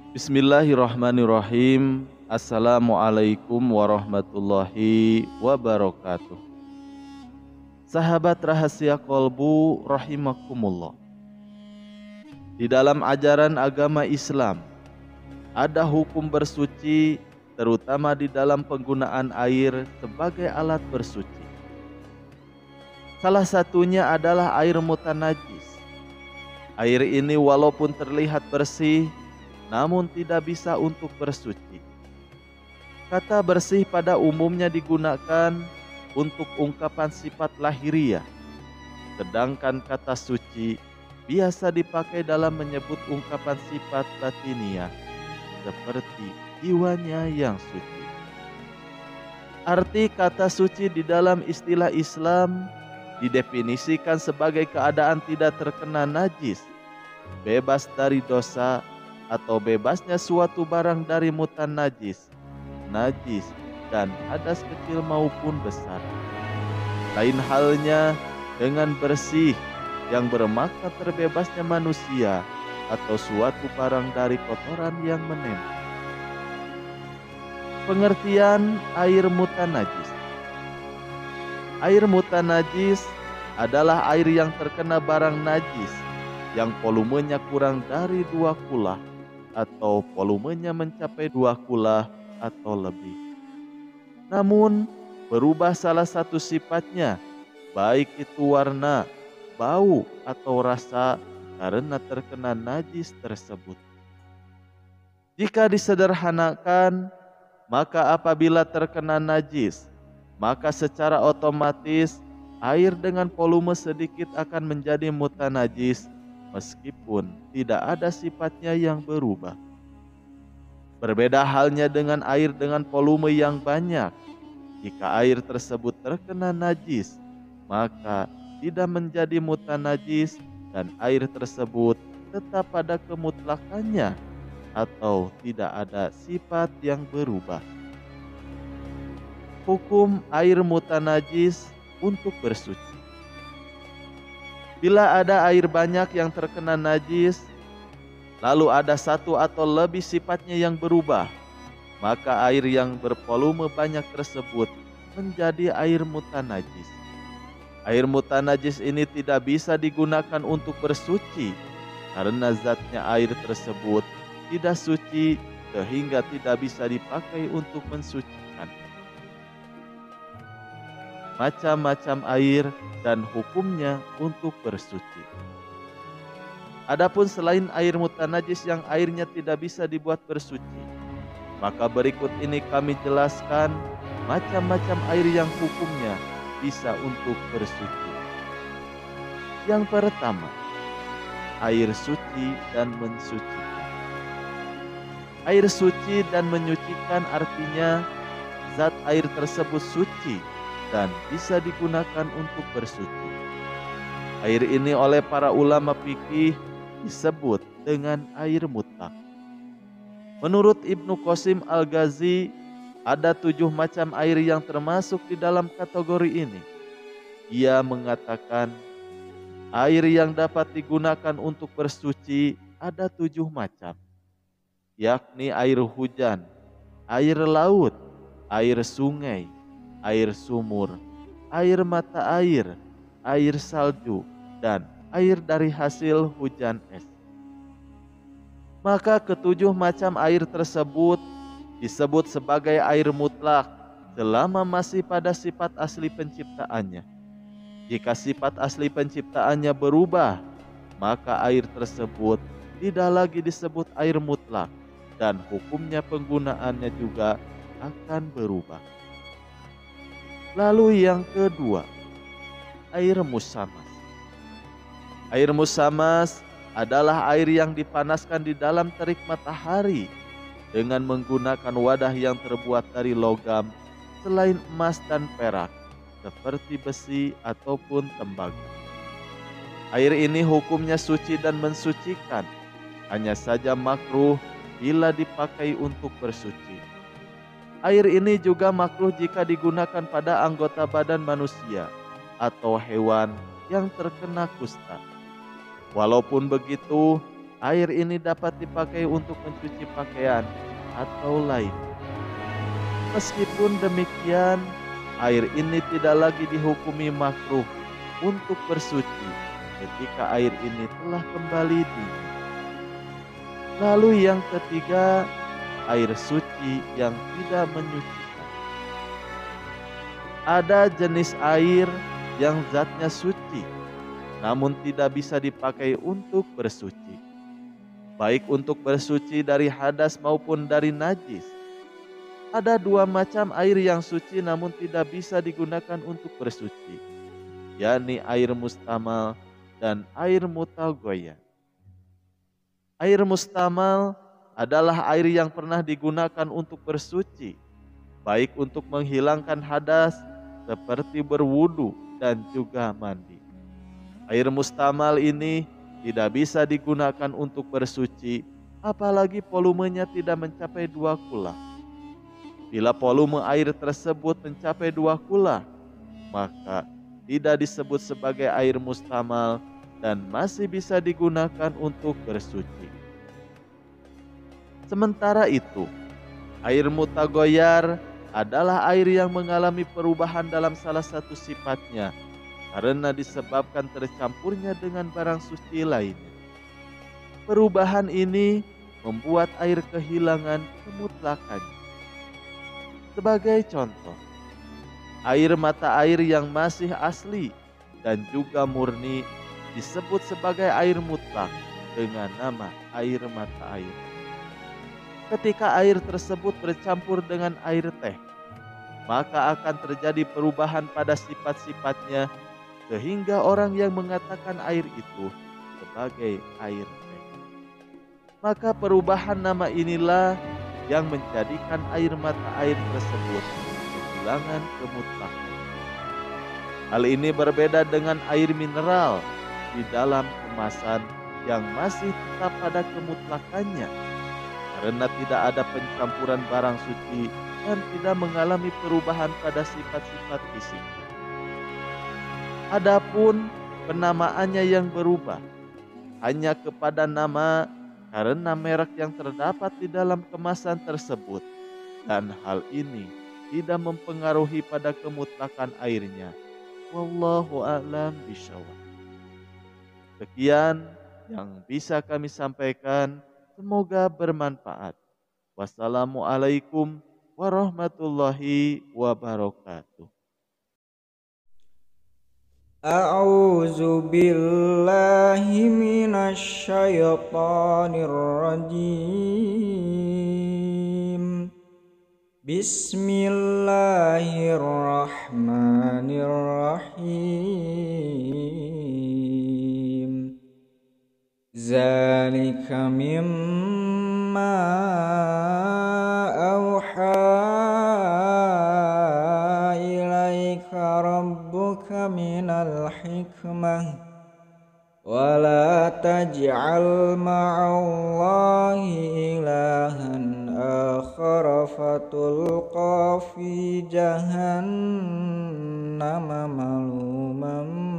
Bismillahirrahmanirrahim. Assalamualaikum warahmatullahi wabarakatuh. Sahabat rahasia kolbu rahimakumullah. Di dalam ajaran agama Islam ada hukum bersuci, terutama di dalam penggunaan air sebagai alat bersuci. Salah satunya adalah air mutanajis. Air ini walaupun terlihat bersih, namun tidak bisa untuk bersuci. Kata bersih pada umumnya digunakan untuk ungkapan sifat lahiriah, sedangkan kata suci biasa dipakai dalam menyebut ungkapan sifat batiniah, seperti jiwanya yang suci. Arti kata suci di dalam istilah Islam didefinisikan sebagai keadaan tidak terkena najis, bebas dari dosa, atau bebasnya suatu barang dari mutan najis, dan hadas kecil maupun besar. Lain halnya dengan bersih yang bermakna terbebasnya manusia atau suatu barang dari kotoran yang menempel. Pengertian air mutan najis. Air mutan najis adalah air yang terkena barang najis yang volumenya kurang dari 2 kulah atau volumenya mencapai 2 kulah atau lebih. Namun berubah salah satu sifatnya, baik itu warna, bau atau rasa, karena terkena najis tersebut. Jika disederhanakan, maka apabila terkena najis, maka secara otomatis air dengan volume sedikit akan menjadi mutanajis, meskipun tidak ada sifatnya yang berubah. Berbeda halnya dengan air dengan volume yang banyak. Jika air tersebut terkena najis, maka tidak menjadi mutanajis dan air tersebut tetap pada kemutlakannya atau tidak ada sifat yang berubah. Hukum air mutanajis untuk bersuci. Bila ada air banyak yang terkena najis, lalu ada satu atau lebih sifatnya yang berubah, maka air yang bervolume banyak tersebut menjadi air mutanajis. Air mutanajis ini tidak bisa digunakan untuk bersuci, karena zatnya air tersebut tidak suci sehingga tidak bisa dipakai untuk mensucikan. Macam-macam air dan hukumnya untuk bersuci. Adapun selain air mutanajis yang airnya tidak bisa dibuat bersuci, maka berikut ini kami jelaskan macam-macam air yang hukumnya bisa untuk bersuci. Yang pertama, air suci dan mensucikan. Air suci dan menyucikan artinya zat air tersebut suci dan bisa digunakan untuk bersuci. Air ini oleh para ulama fikih disebut dengan air mutlak. Menurut Ibnu Qasim Al-Ghazi, ada 7 macam air yang termasuk di dalam kategori ini. Ia mengatakan air yang dapat digunakan untuk bersuci ada 7 macam, yakni air hujan, air laut, air sungai, air sumur, air mata air salju, dan air dari hasil hujan es. Maka ketujuh macam air tersebut disebut sebagai air mutlak selama masih pada sifat asli penciptaannya. Jika sifat asli penciptaannya berubah, maka air tersebut tidak lagi disebut air mutlak dan hukumnya penggunaannya juga akan berubah. Lalu yang kedua, air musamas. Air musamas adalah air yang dipanaskan di dalam terik matahari dengan menggunakan wadah yang terbuat dari logam selain emas dan perak, seperti besi ataupun tembaga. Air ini hukumnya suci dan mensucikan, hanya saja makruh bila dipakai untuk bersuci. Air ini juga makruh jika digunakan pada anggota badan manusia atau hewan yang terkena kusta. Walaupun begitu, air ini dapat dipakai untuk mencuci pakaian atau lain. Meskipun demikian, air ini tidak lagi dihukumi makruh untuk bersuci ketika air ini telah kembali dingin. Lalu yang ketiga, air suci yang tidak menyucikan. Ada jenis air yang zatnya suci, namun tidak bisa dipakai untuk bersuci, baik untuk bersuci dari hadas maupun dari najis. Ada dua macam air yang suci namun tidak bisa digunakan untuk bersuci, yakni air mustamal dan air mutaghayyir. Air mustamal adalah air yang pernah digunakan untuk bersuci, baik untuk menghilangkan hadas seperti berwudu dan juga mandi. Air mustamal ini tidak bisa digunakan untuk bersuci, apalagi volumenya tidak mencapai 2 kula. Bila volume air tersebut mencapai 2 kula, maka tidak disebut sebagai air mustamal dan masih bisa digunakan untuk bersuci. Sementara itu, air mutaghayyir adalah air yang mengalami perubahan dalam salah satu sifatnya karena disebabkan tercampurnya dengan barang suci lainnya. Perubahan ini membuat air kehilangan kemutlakannya. Sebagai contoh, air mata air yang masih asli dan juga murni disebut sebagai air mutlak dengan nama air mata air. Ketika air tersebut bercampur dengan air teh, maka akan terjadi perubahan pada sifat-sifatnya sehingga orang yang mengatakan air itu sebagai air teh. Maka perubahan nama inilah yang menjadikan air mata air tersebut kehilangan kemutlakan. Hal ini berbeda dengan air mineral di dalam kemasan yang masih tetap pada kemutlakannya karena tidak ada pencampuran barang suci dan tidak mengalami perubahan pada sifat-sifat fisik. Adapun penamaannya yang berubah hanya kepada nama karena merek yang terdapat di dalam kemasan tersebut, dan hal ini tidak mempengaruhi pada kemutlakan airnya. Wallahu a'lam bishawab. Sekian yang bisa kami sampaikan, semoga bermanfaat. Wassalamualaikum warahmatullahi wabarakatuh. A'udzu billahi minasy syaithanir rajim. Bismillahirrahmanirrahim. Zalika mimma auha ilaika rabbuka minal hikmah wa la taj'al ma'allahi ilahan akhara fatulqa fi jahannama maluman